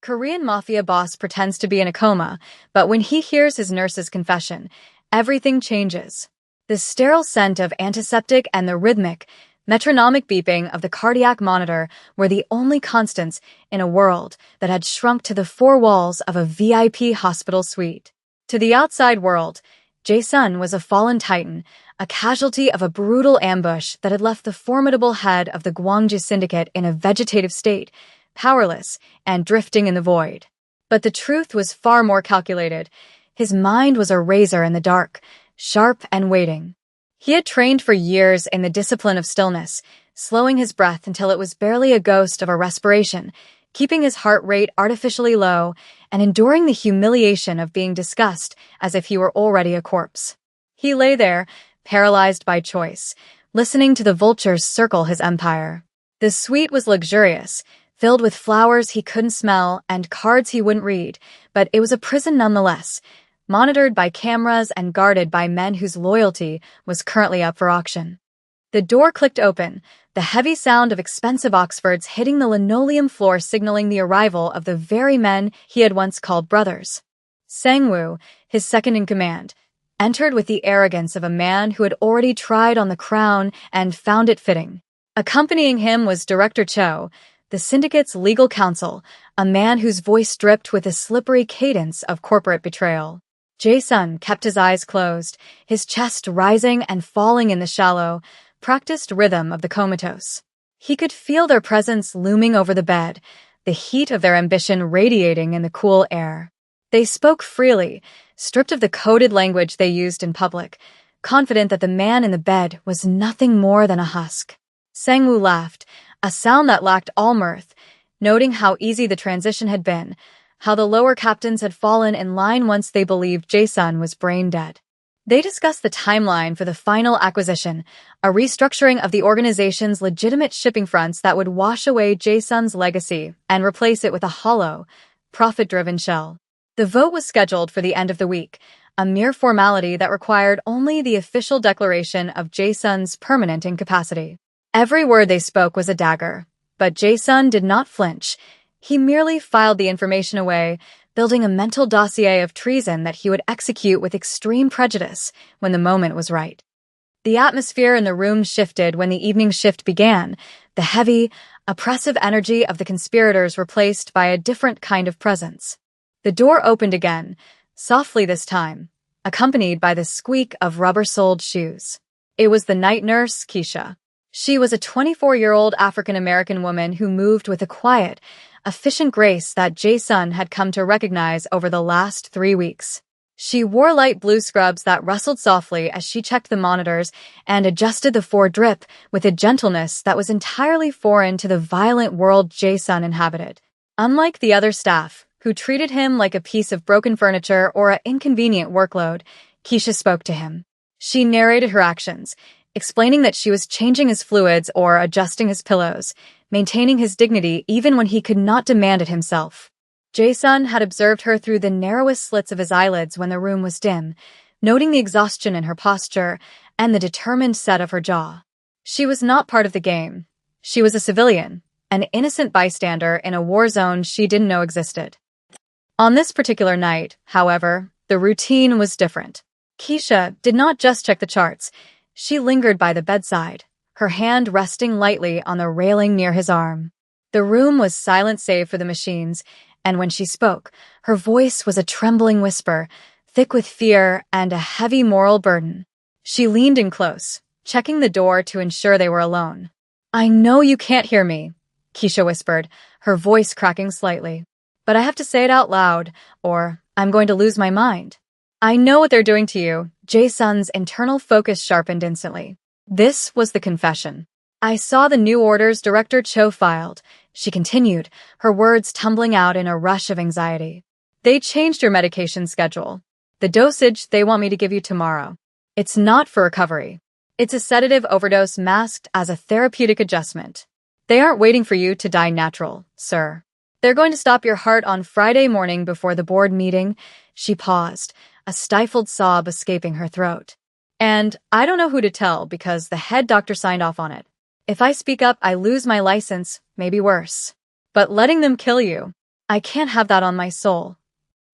Korean Mafia boss pretends to be in a coma, but when he hears his nurse's confession, everything changes. The sterile scent of antiseptic and the rhythmic, metronomic beeping of the cardiac monitor were the only constants in a world that had shrunk to the four walls of a VIP hospital suite. To the outside world, Jae-sun was a fallen titan, a casualty of a brutal ambush that had left the formidable head of the Gwangju syndicate in a vegetative state, powerless and drifting in the void. But the truth was far more calculated. His mind was a razor in the dark, sharp and waiting. He had trained for years in the discipline of stillness, slowing his breath until it was barely a ghost of a respiration, keeping his heart rate artificially low, and enduring the humiliation of being discussed as if he were already a corpse. He lay there, paralyzed by choice, listening to the vultures circle his empire. The suite was luxurious, filled with flowers he couldn't smell and cards he wouldn't read, but it was a prison nonetheless, monitored by cameras and guarded by men whose loyalty was currently up for auction. The door clicked open, the heavy sound of expensive Oxfords hitting the linoleum floor signaling the arrival of the very men he had once called brothers. Sang-woo, his second-in-command, entered with the arrogance of a man who had already tried on the crown and found it fitting. Accompanying him was Director Cho, the syndicate's legal counsel, a man whose voice dripped with a slippery cadence of corporate betrayal. Jae-sun kept his eyes closed, his chest rising and falling in the shallow, practiced rhythm of the comatose. He could feel their presence looming over the bed, the heat of their ambition radiating in the cool air. They spoke freely, stripped of the coded language they used in public, confident that the man in the bed was nothing more than a husk. Sang-woo laughed, a sound that lacked all mirth, noting how easy the transition had been, how the lower captains had fallen in line once they believed Jae-sun was brain dead. They discussed the timeline for the final acquisition, a restructuring of the organization's legitimate shipping fronts that would wash away Jae-sun's legacy and replace it with a hollow, profit-driven shell. The vote was scheduled for the end of the week, a mere formality that required only the official declaration of Jae-sun's permanent incapacity. Every word they spoke was a dagger, but Jae-sun did not flinch. He merely filed the information away, building a mental dossier of treason that he would execute with extreme prejudice when the moment was right. The atmosphere in the room shifted when the evening shift began, the heavy, oppressive energy of the conspirators replaced by a different kind of presence. The door opened again, softly this time, accompanied by the squeak of rubber-soled shoes. It was the night nurse, Keisha. She was a 24-year-old African-American woman who moved with a quiet, efficient grace that Jae-sun had come to recognize over the last 3 weeks. She wore light blue scrubs that rustled softly as she checked the monitors and adjusted the fore-drip with a gentleness that was entirely foreign to the violent world Jae-sun inhabited. Unlike the other staff, who treated him like a piece of broken furniture or an inconvenient workload, Keisha spoke to him. She narrated her actions, explaining that she was changing his fluids or adjusting his pillows, maintaining his dignity even when he could not demand it himself. Jae-sun had observed her through the narrowest slits of his eyelids when the room was dim, noting the exhaustion in her posture and the determined set of her jaw. She was not part of the game. She was a civilian, an innocent bystander in a war zone she didn't know existed. On this particular night, however, the routine was different. Keisha did not just check the charts. She lingered by the bedside, her hand resting lightly on the railing near his arm. The room was silent save for the machines, and when she spoke, her voice was a trembling whisper, thick with fear and a heavy moral burden. She leaned in close, checking the door to ensure they were alone. "I know you can't hear me," Keisha whispered, her voice cracking slightly. "But I have to say it out loud, or I'm going to lose my mind. I know what they're doing to you." Jae-sun's internal focus sharpened instantly. This was the confession. "I saw the new orders Director Cho filed," she continued, her words tumbling out in a rush of anxiety. "They changed your medication schedule. The dosage they want me to give you tomorrow. It's not for recovery. It's a sedative overdose masked as a therapeutic adjustment. They aren't waiting for you to die natural, sir. They're going to stop your heart on Friday morning before the board meeting." She paused, a stifled sob escaping her throat. "And I don't know who to tell because the head doctor signed off on it. If I speak up, I lose my license, maybe worse. But letting them kill you, I can't have that on my soul.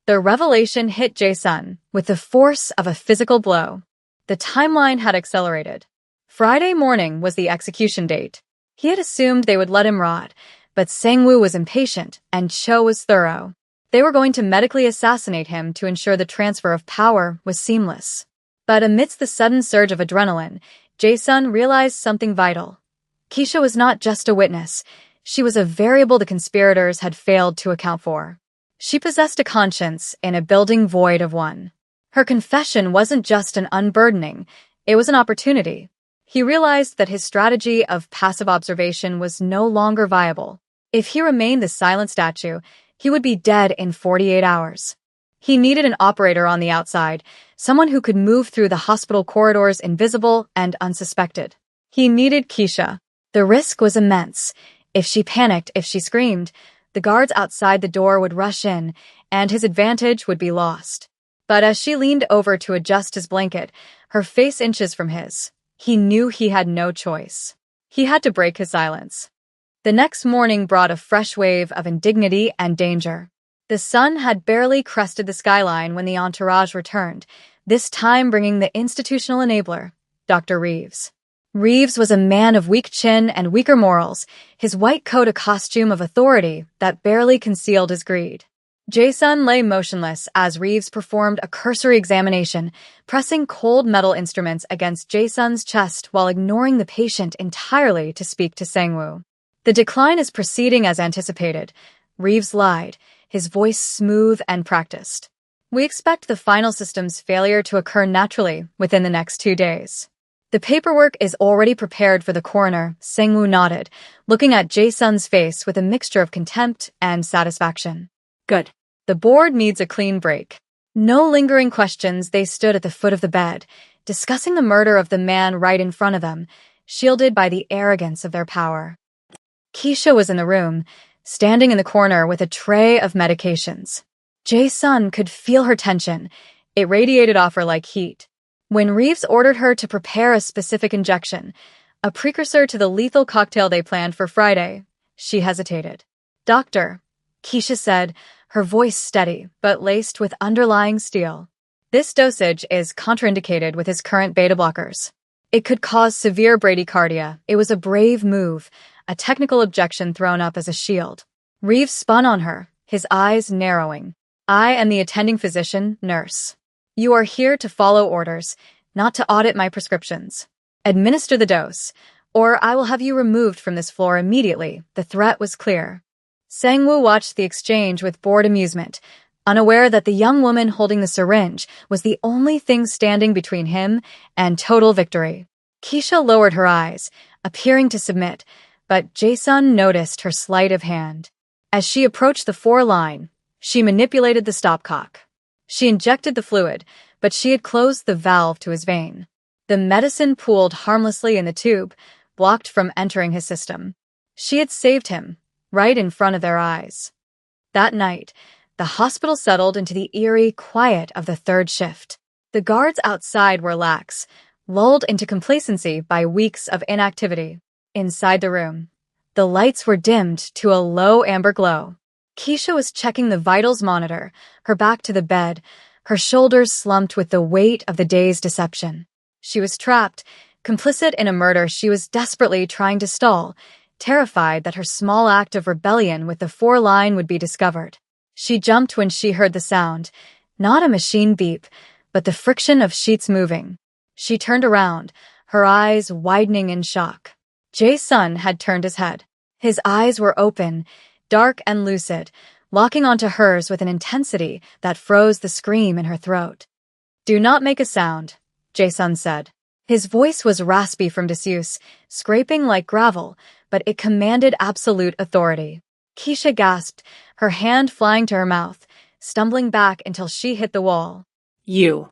The revelation hit Jae-sun with the force of a physical blow. The timeline had accelerated. Friday morning was the execution date. He had assumed they would let him rot, but Sang-woo was impatient and Cho was thorough. They were going to medically assassinate him to ensure the transfer of power was seamless. But amidst the sudden surge of adrenaline, Jae-sun realized something vital. Keisha was not just a witness. She was a variable the conspirators had failed to account for. She possessed a conscience in a building void of one. Her confession wasn't just an unburdening, it was an opportunity. He realized that his strategy of passive observation was no longer viable. If he remained the silent statue, he would be dead in 48 hours. He needed an operator on the outside, someone who could move through the hospital corridors invisible and unsuspected. He needed Keisha. The risk was immense. If she panicked, if she screamed, the guards outside the door would rush in, and his advantage would be lost. But as she leaned over to adjust his blanket, her face inches from his, he knew he had no choice. He had to break his silence. The next morning brought a fresh wave of indignity and danger. The sun had barely crested the skyline when the entourage returned, this time bringing the institutional enabler, Dr. Reeves. Reeves was a man of weak chin and weaker morals, his white coat a costume of authority that barely concealed his greed. Jae-sun lay motionless as Reeves performed a cursory examination, pressing cold metal instruments against Jae-sun's chest while ignoring the patient entirely to speak to Sang-woo. The decline is proceeding as anticipated. Reeves lied, his voice smooth and practiced. We expect the final system's failure to occur naturally within the next 2 days. The paperwork is already prepared for the coroner, Sang-woo nodded, looking at Jae-sun's face with a mixture of contempt and satisfaction. Good. The board needs a clean break. No lingering questions, they stood at the foot of the bed, discussing the murder of the man right in front of them, shielded by the arrogance of their power. Keisha was in the room, standing in the corner with a tray of medications. Jae-sun could feel her tension. It radiated off her like heat. When Reeves ordered her to prepare a specific injection, a precursor to the lethal cocktail they planned for Friday, she hesitated. Doctor, Keisha said, her voice steady but laced with underlying steel. This dosage is contraindicated with his current beta blockers. It could cause severe bradycardia. It was a brave move, a technical objection thrown up as a shield. Reeves spun on her, his eyes narrowing. I am the attending physician, nurse. You are here to follow orders, not to audit my prescriptions. Administer the dose, or I will have you removed from this floor immediately. The threat was clear. Sang-woo watched the exchange with bored amusement, unaware that the young woman holding the syringe was the only thing standing between him and total victory. Keisha lowered her eyes, appearing to submit, but Jae-sun noticed her sleight of hand. As she approached the 4-line, she manipulated the stopcock. She injected the fluid, but she had closed the valve to his vein. The medicine pooled harmlessly in the tube, blocked from entering his system. She had saved him, right in front of their eyes. That night, the hospital settled into the eerie quiet of the third shift. The guards outside were lax, lulled into complacency by weeks of inactivity. Inside the room, the lights were dimmed to a low amber glow. Keisha was checking the vitals monitor, her back to the bed, her shoulders slumped with the weight of the day's deception. She was trapped, complicit in a murder she was desperately trying to stall, terrified that her small act of rebellion with the 4-line would be discovered. She jumped when she heard the sound, not a machine beep, but the friction of sheets moving. She turned around, her eyes widening in shock. Jae-sun had turned his head. His eyes were open, dark and lucid, locking onto hers with an intensity that froze the scream in her throat. Do not make a sound, Jae-sun said. His voice was raspy from disuse, scraping like gravel, but it commanded absolute authority. Keisha gasped, her hand flying to her mouth, stumbling back until she hit the wall. You're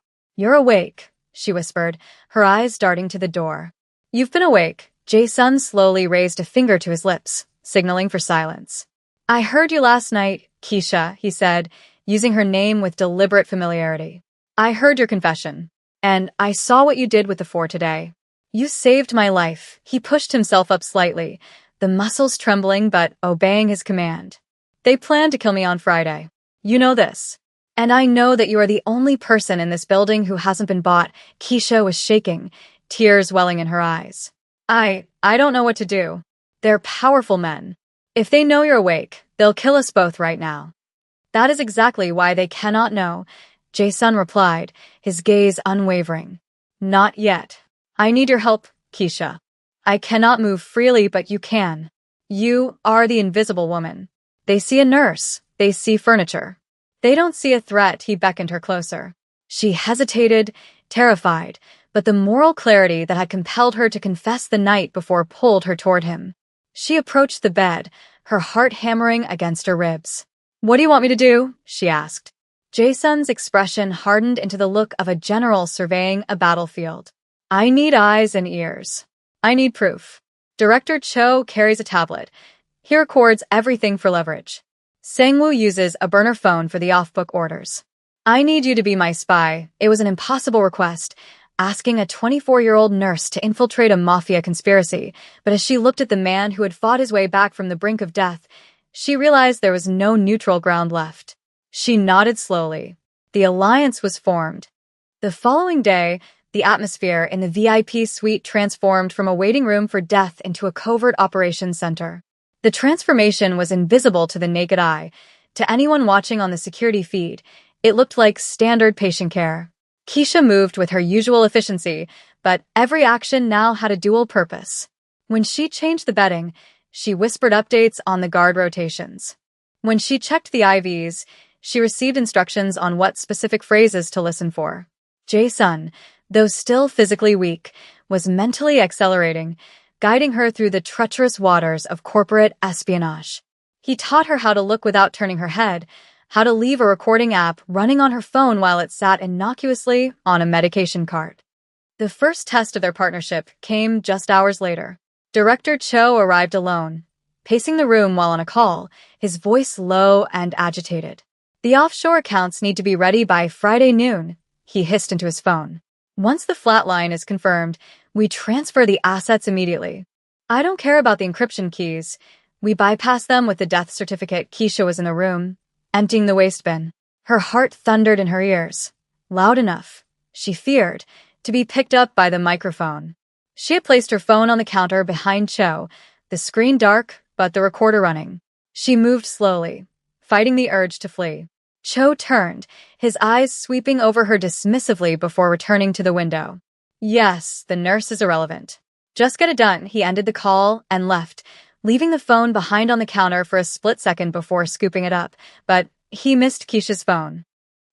awake, she whispered, her eyes darting to the door. You've been awake. Jae-sun slowly raised a finger to his lips, signaling for silence. I heard you last night, Keisha, he said, using her name with deliberate familiarity. I heard your confession, and I saw what you did with the 4 today. You saved my life. He pushed himself up slightly, the muscles trembling but obeying his command. They plan to kill me on Friday. You know this. And I know that you are the only person in this building who hasn't been bought. Keisha was shaking, tears welling in her eyes. I don't know what to do. They're powerful men. If they know you're awake, they'll kill us both right now. That is exactly why they cannot know, Jason replied, his gaze unwavering. Not yet. I need your help, Keisha. I cannot move freely, but you can. You are the invisible woman. They see a nurse. They see furniture. They don't see a threat. He beckoned her closer. She hesitated, terrified, but the moral clarity that had compelled her to confess the night before pulled her toward him. She approached the bed, her heart hammering against her ribs. What do you want me to do? She asked. Jason's expression hardened into the look of a general surveying a battlefield. I need eyes and ears. I need proof. Director Cho carries a tablet. He records everything for leverage. Sangwoo uses a burner phone for the off-book orders. I need you to be my spy. It was an impossible request, asking a 24-year-old nurse to infiltrate a mafia conspiracy, but as she looked at the man who had fought his way back from the brink of death, she realized there was no neutral ground left. She nodded slowly. The alliance was formed. The following day, the atmosphere in the VIP suite transformed from a waiting room for death into a covert operations center. The transformation was invisible to the naked eye. To anyone watching on the security feed, it looked like standard patient care. Keisha moved with her usual efficiency, but every action now had a dual purpose. When she changed the bedding, she whispered updates on the guard rotations. When she checked the IVs, she received instructions on what specific phrases to listen for. Jae-sun, though still physically weak, was mentally accelerating, guiding her through the treacherous waters of corporate espionage. He taught her how to look without turning her head, how to leave a recording app running on her phone while it sat innocuously on a medication cart. The first test of their partnership came just hours later. Director Cho arrived alone, pacing the room while on a call, his voice low and agitated. The offshore accounts need to be ready by Friday noon, he hissed into his phone. Once the flatline is confirmed, we transfer the assets immediately. I don't care about the encryption keys. We bypass them with the death certificate. Keisha was in the room, emptying the waste bin. Her heart thundered in her ears. Loud enough, she feared, to be picked up by the microphone. She had placed her phone on the counter behind Cho, the screen dark, but the recorder running. She moved slowly, fighting the urge to flee. Cho turned, his eyes sweeping over her dismissively before returning to the window. Yes, the nurse is irrelevant. Just get it done. He ended the call and left, leaving the phone behind on the counter for a split second before scooping it up, but he missed Keisha's phone.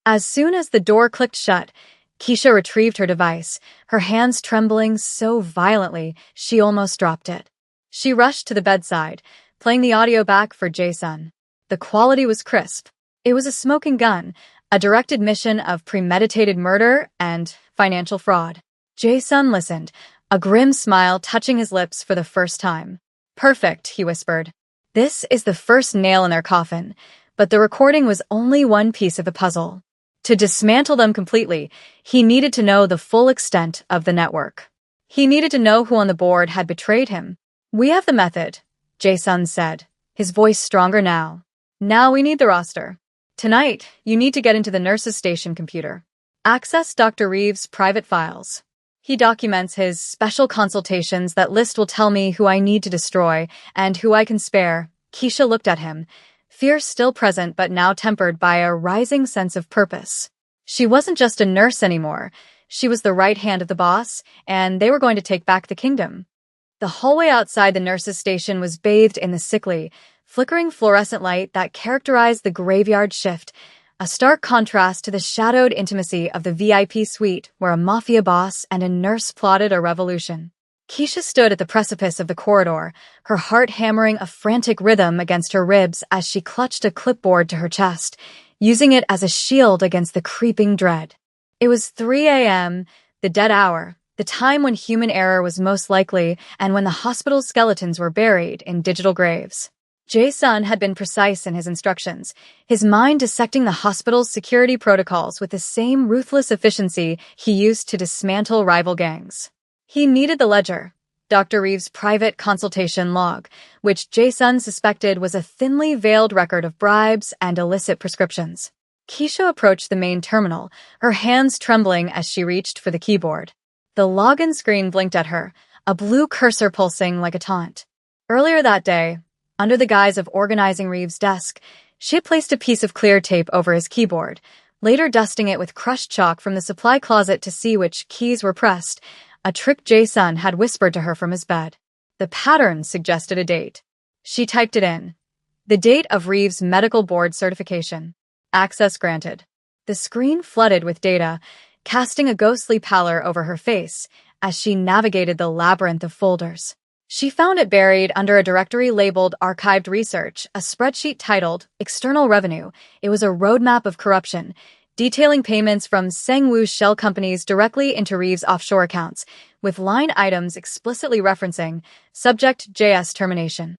As soon as the door clicked shut, Keisha retrieved her device, her hands trembling so violently she almost dropped it. She rushed to the bedside, playing the audio back for Jae-sun. The quality was crisp. It was a smoking gun, a direct admission of premeditated murder and financial fraud. Jae-sun listened, a grim smile touching his lips for the first time. Perfect, he whispered. This is the first nail in their coffin, but the recording was only one piece of the puzzle. To dismantle them completely, he needed to know the full extent of the network. He needed to know who on the board had betrayed him. We have the method, Jae-sun said, his voice stronger now. Now we need the roster. Tonight, you need to get into the nurse's station computer. Access Dr. Reeves' private files. He documents his special consultations. That list will tell me who I need to destroy and who I can spare. Keisha looked at him, fear still present but now tempered by a rising sense of purpose. She wasn't just a nurse anymore. She was the right hand of the boss, and they were going to take back the kingdom. The hallway outside the nurse's station was bathed in the sickly, flickering fluorescent light that characterized the graveyard shift, a stark contrast to the shadowed intimacy of the VIP suite where a mafia boss and a nurse plotted a revolution. Keisha stood at the precipice of the corridor, her heart hammering a frantic rhythm against her ribs as she clutched a clipboard to her chest, using it as a shield against the creeping dread. It was 3 a.m., the dead hour, the time when human error was most likely and when the hospital's skeletons were buried in digital graves. Jae-sun had been precise in his instructions, his mind dissecting the hospital's security protocols with the same ruthless efficiency he used to dismantle rival gangs. He needed the ledger, Dr. Reeves' private consultation log, which Jason suspected was a thinly veiled record of bribes and illicit prescriptions. Keisha approached the main terminal, her hands trembling as she reached for the keyboard. The login screen blinked at her, a blue cursor pulsing like a taunt. Earlier that day, under the guise of organizing Reeves' desk, she had placed a piece of clear tape over his keyboard, later dusting it with crushed chalk from the supply closet to see which keys were pressed, a trick Jason had whispered to her from his bed. The pattern suggested a date. She typed it in. The date of Reeves' medical board certification. Access granted. The screen flooded with data, casting a ghostly pallor over her face as she navigated the labyrinth of folders. She found it buried under a directory labeled Archived Research, a spreadsheet titled External Revenue. It was a roadmap of corruption, detailing payments from Sengwoo shell companies directly into Reeves' offshore accounts, with line items explicitly referencing subject JS termination.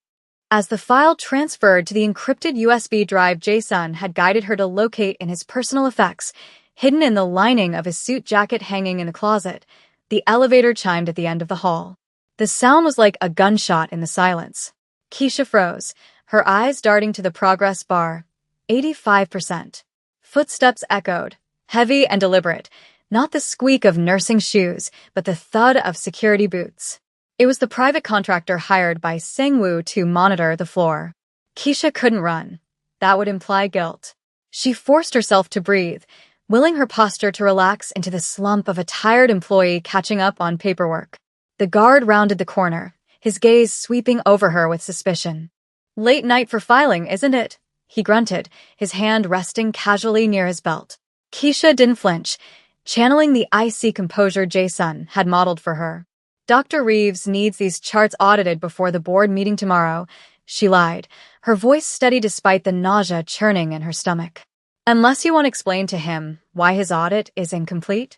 As the file transferred to the encrypted USB drive Jason had guided her to locate in his personal effects, hidden in the lining of his suit jacket hanging in the closet, the elevator chimed at the end of the hall. The sound was like a gunshot in the silence. Keisha froze, her eyes darting to the progress bar. 85%. Footsteps echoed, heavy and deliberate, not the squeak of nursing shoes, but the thud of security boots. It was the private contractor hired by Sengwoo to monitor the floor. Keisha couldn't run. That would imply guilt. She forced herself to breathe, willing her posture to relax into the slump of a tired employee catching up on paperwork. The guard rounded the corner, his gaze sweeping over her with suspicion. Late night for filing, isn't it? He grunted, his hand resting casually near his belt. Keisha didn't flinch, channeling the icy composure Jason had modeled for her. Dr. Reeves needs these charts audited before the board meeting tomorrow, she lied, her voice steady despite the nausea churning in her stomach. Unless you want to explain to him why his audit is incomplete?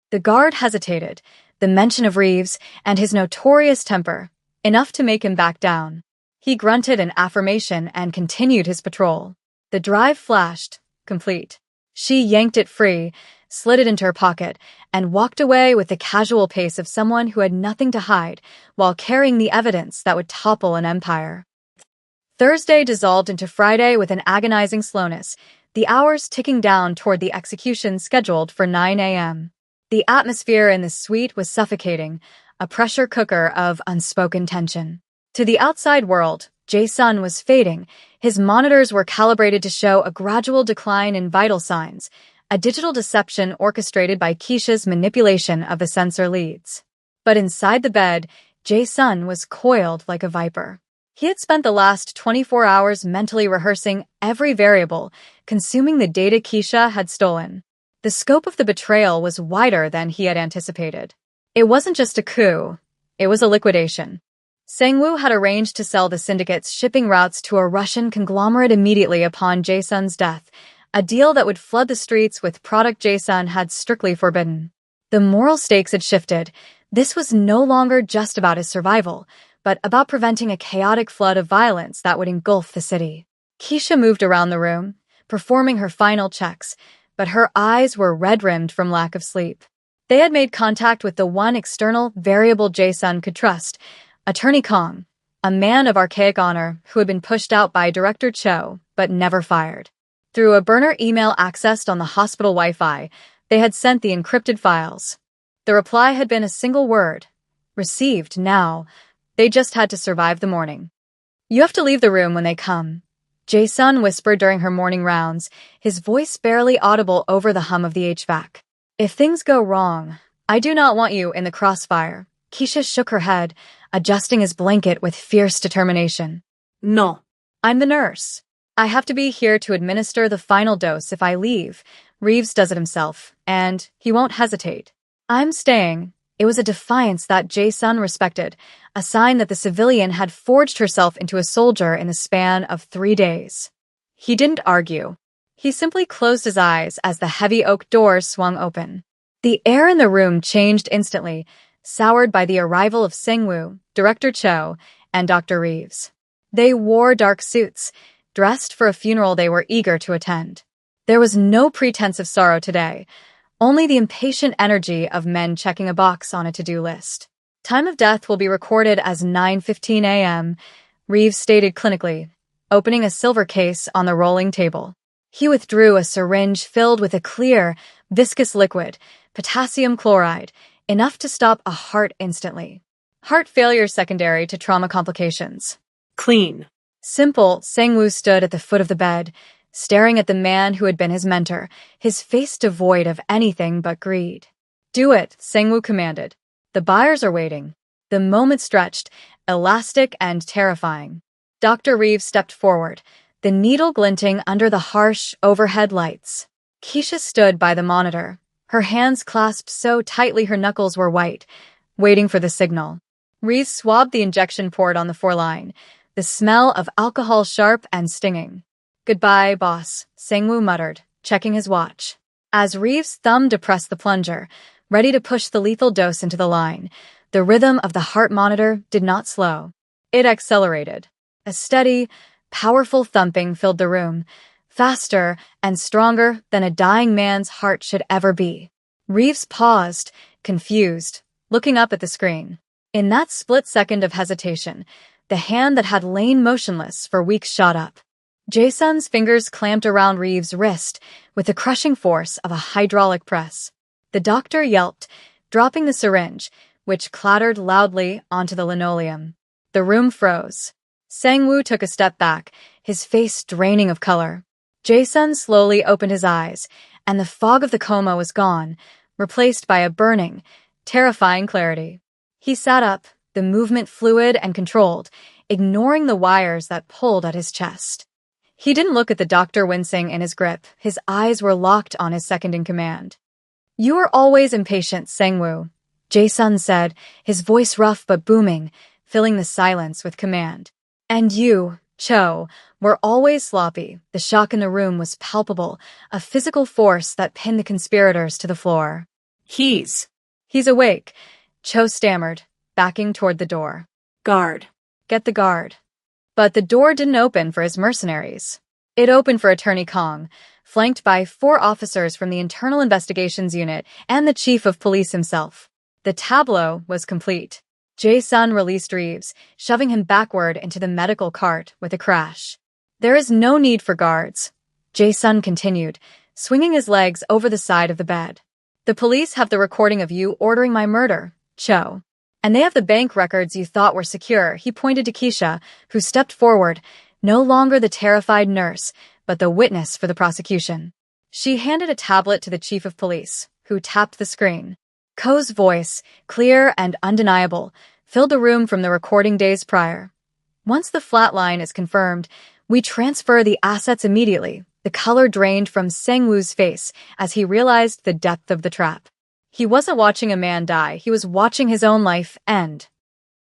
The guard hesitated, the mention of Reeves and his notorious temper, enough to make him back down. He grunted an affirmation and continued his patrol. The drive flashed, complete. She yanked it free, slid it into her pocket, and walked away with the casual pace of someone who had nothing to hide while carrying the evidence that would topple an empire. Thursday dissolved into Friday with an agonizing slowness, the hours ticking down toward the execution scheduled for 9 a.m. The atmosphere in the suite was suffocating, a pressure cooker of unspoken tension. To the outside world, Jason was fading. His monitors were calibrated to show a gradual decline in vital signs, a digital deception orchestrated by Keisha's manipulation of the sensor leads. But inside the bed, Jason was coiled like a viper. He had spent the last 24 hours mentally rehearsing every variable, consuming the data Keisha had stolen. The scope of the betrayal was wider than he had anticipated. It wasn't just a coup, it was a liquidation. Sengwoo had arranged to sell the syndicate's shipping routes to a Russian conglomerate immediately upon Jason's death, a deal that would flood the streets with product Jason had strictly forbidden. The moral stakes had shifted. This was no longer just about his survival, but about preventing a chaotic flood of violence that would engulf the city. Keisha moved around the room, performing her final checks, but her eyes were red-rimmed from lack of sleep. They had made contact with the one external variable Jason could trust, Attorney Kong, a man of archaic honor who had been pushed out by Director Cho, but never fired. Through a burner email accessed on the hospital Wi-Fi, they had sent the encrypted files. The reply had been a single word. Received now. They just had to survive the morning. You have to leave the room when they come, Jason whispered during her morning rounds, his voice barely audible over the hum of the HVAC. If things go wrong, I do not want you in the crossfire. Keisha shook her head, adjusting his blanket with fierce determination. No. I'm the nurse. I have to be here to administer the final dose if I leave. Reeves does it himself, and he won't hesitate. I'm staying. It was a defiance that Jason respected, a sign that the civilian had forged herself into a soldier in the span of 3 days. He didn't argue. He simply closed his eyes as the heavy oak doors swung open. The air in the room changed instantly, soured by the arrival of Sengwoo, Director Cho, and Dr. Reeves. They wore dark suits, dressed for a funeral they were eager to attend. There was no pretense of sorrow today, only the impatient energy of men checking a box on a to-do list. Time of death will be recorded as 9:15 a.m., Reeves stated clinically, opening a silver case on the rolling table. He withdrew a syringe filled with a clear, viscous liquid, potassium chloride, enough to stop a heart instantly. Heart failure secondary to trauma complications. Clean. Simple, Sang-woo stood at the foot of the bed, staring at the man who had been his mentor, his face devoid of anything but greed. Do it, Sang-woo commanded. The buyers are waiting. The moment stretched, elastic and terrifying. Dr. Reeves stepped forward, the needle glinting under the harsh overhead lights. Keisha stood by the monitor, her hands clasped so tightly her knuckles were white, waiting for the signal. Reeves swabbed the injection port on the foreline, the smell of alcohol sharp and stinging. Goodbye, boss, Sang-woo muttered, checking his watch. As Reeves' thumb depressed the plunger, ready to push the lethal dose into the line, the rhythm of the heart monitor did not slow. It accelerated. A steady, powerful thumping filled the room, faster and stronger than a dying man's heart should ever be. Reeves paused, confused, looking up at the screen. In that split second of hesitation, the hand that had lain motionless for weeks shot up. Jae-sun's fingers clamped around Reeves' wrist with the crushing force of a hydraulic press. The doctor yelped, dropping the syringe, which clattered loudly onto the linoleum. The room froze. Sang-woo took a step back, his face draining of color. Jae-sun slowly opened his eyes, and the fog of the coma was gone, replaced by a burning, terrifying clarity. He sat up, the movement fluid and controlled, ignoring the wires that pulled at his chest. He didn't look at the doctor wincing in his grip. His eyes were locked on his second-in-command. You are always impatient, Sang-woo, Jae-sun said, his voice rough but booming, filling the silence with command. And you, Cho, were always sloppy. The shock in the room was palpable, a physical force that pinned the conspirators to the floor. He's awake, Cho stammered, backing toward the door. Guard. Get the guard. But the door didn't open for his mercenaries. It opened for Attorney Kong, flanked by 4 officers from the Internal Investigations Unit and the Chief of Police himself. The tableau was complete. Jae-sun released Reeves, shoving him backward into the medical cart with a crash. There is no need for guards, Jae-sun continued, swinging his legs over the side of the bed. The police have the recording of you ordering my murder, Cho. And they have the bank records you thought were secure. He pointed to Keisha, who stepped forward, no longer the terrified nurse, but the witness for the prosecution. She handed a tablet to the chief of police, who tapped the screen. Ko's voice, clear and undeniable, filled the room from the recording days prior. Once the flat line is confirmed, we transfer the assets immediately. The color drained from Sang-woo's face as he realized the depth of the trap. He wasn't watching a man die, he was watching his own life end.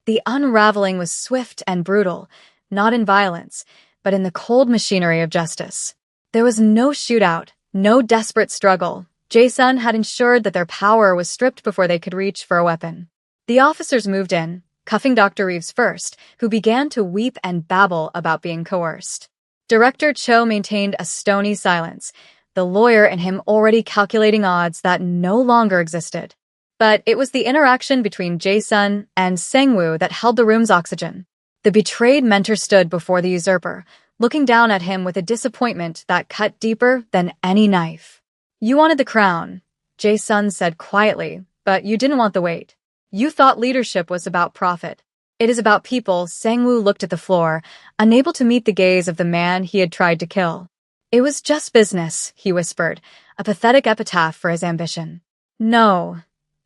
The unraveling was swift and brutal, not in violence, but in the cold machinery of justice. There was no shootout, no desperate struggle. Jae-sun had ensured that their power was stripped before they could reach for a weapon. The officers moved in, cuffing Dr. Reeves first, who began to weep and babble about being coerced. Director Cho maintained a stony silence, the lawyer in him already calculating odds that no longer existed. But it was the interaction between Jae-sun and Sang-woo that held the room's oxygen. The betrayed mentor stood before the usurper, looking down at him with a disappointment that cut deeper than any knife. You wanted the crown, Jae-sun said quietly, but you didn't want the weight. You thought leadership was about profit. It is about people. Sang-woo looked at the floor, unable to meet the gaze of the man he had tried to kill. It was just business, he whispered, a pathetic epitaph for his ambition. No,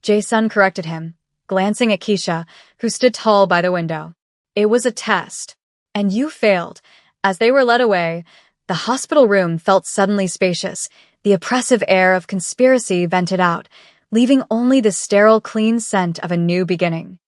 Jae-sun corrected him, glancing at Keisha, who stood tall by the window. It was a test. And you failed. As they were led away, the hospital room felt suddenly spacious, the oppressive air of conspiracy vented out, leaving only the sterile, clean scent of a new beginning.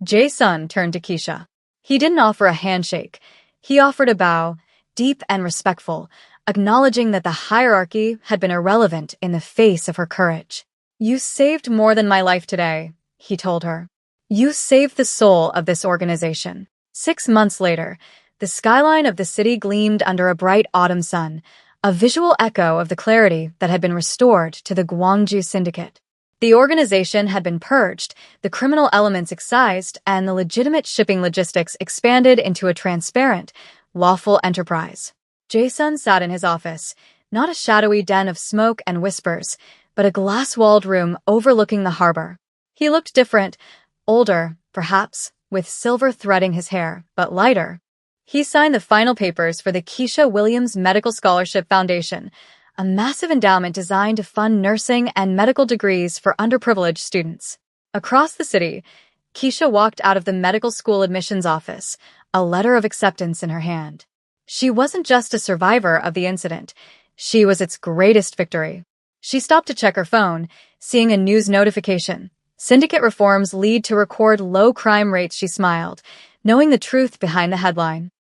Jae-sun turned to Keisha. He didn't offer a handshake. He offered a bow, deep and respectful, acknowledging that the hierarchy had been irrelevant in the face of her courage. You saved more than my life today, he told her. You saved the soul of this organization. 6 months later, the skyline of the city gleamed under a bright autumn sun, a visual echo of the clarity that had been restored to the Gwangju Syndicate. The organization had been purged, the criminal elements excised, and the legitimate shipping logistics expanded into a transparent, lawful enterprise. Jason sat in his office, not a shadowy den of smoke and whispers, but a glass-walled room overlooking the harbor. He looked different, older, perhaps, with silver threading his hair, but lighter. He signed the final papers for the Keisha Williams Medical Scholarship Foundation, a massive endowment designed to fund nursing and medical degrees for underprivileged students. Across the city, Keisha walked out of the medical school admissions office, a letter of acceptance in her hand. She wasn't just a survivor of the incident, she was its greatest victory. She stopped to check her phone, seeing a news notification. Syndicate reforms lead to record low crime rates. She smiled, knowing the truth behind the headline.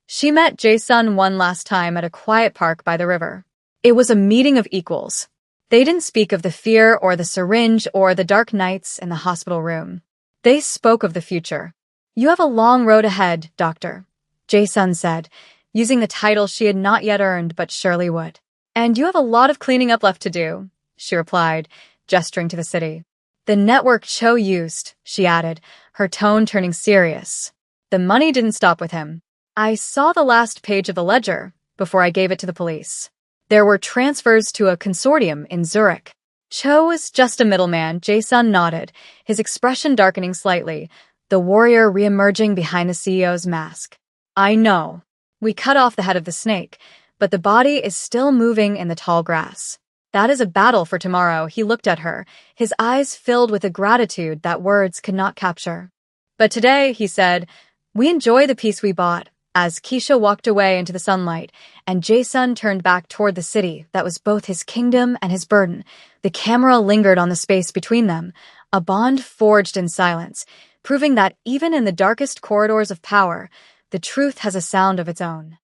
She met Jason one last time at a quiet park by the river. It was a meeting of equals. They didn't speak of the fear or the syringe or the dark nights in the hospital room. They spoke of the future. "You have a long road ahead, Doctor," Jason said, using the title she had not yet earned but surely would. "And you have a lot of cleaning up left to do," she replied, gesturing to the city. "The network Cho used," she added, her tone turning serious. The money didn't stop with him. "I saw the last page of the ledger before I gave it to the police. There were transfers to a consortium in Zurich." Cho was just a middleman. Jason nodded, his expression darkening slightly, the warrior re-emerging behind the CEO's mask. "I know. We cut off the head of the snake, but the body is still moving in the tall grass. That is a battle for tomorrow." He looked at her, his eyes filled with a gratitude that words could not capture. "But today," he said, "we enjoy the peace we bought." As Keisha walked away into the sunlight, and Jason turned back toward the city that was both his kingdom and his burden, the camera lingered on the space between them, a bond forged in silence, proving that even in the darkest corridors of power, the truth has a sound of its own.